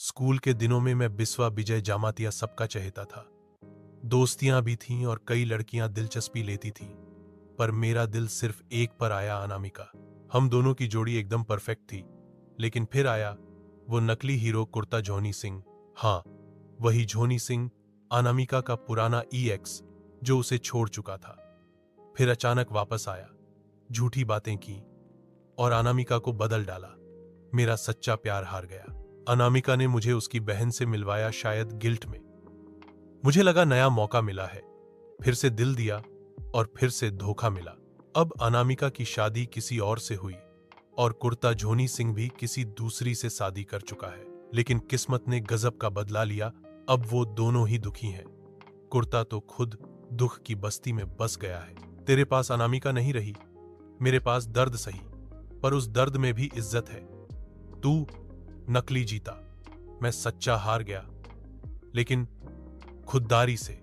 School के दिनों में मैं बिस्वा विजय जामातिया सबका चहेता था। दोस्तियां भी थीं और कई लड़कियां दिलचस्पी लेती थीं, पर मेरा दिल सिर्फ एक पर आया, अनामिका। हम दोनों की जोड़ी एकदम परफेक्ट थी, लेकिन फिर आया वो नकली हीरो कुर्ता जॉनी सिंह। हाँ, वही जॉनी सिंह, अनामिका का पुराना EX जो उसे छोड़ चुका था। फिर अचानक वापस आया, झूठी बातें की और अनामिका को बदल डाला। मेरा सच्चा प्यार हार गया। अनामिका ने मुझे उसकी बहन से मिलवाया, शायद गिल्ट में। मुझे लगा नया मौका मिला है, फिर से दिल दिया और फिर से धोखा मिला। अब अनामिका की शादी किसी और से हुई और कुर्ता जॉनी सिंह भी किसी दूसरी से शादी कर चुका है। लेकिन किस्मत ने गजब का बदला लिया, अब वो दोनों ही दुखी हैं। कुर्ता तो खुद दुख की बस्ती में बस गया है। तेरे पास अनामिका नहीं रही, मेरे पास दर्द सही, पर उस दर्द में भी इज्जत है। तू नकली जीता, मैं सच्चा हार गया, लेकिन खुददारी से।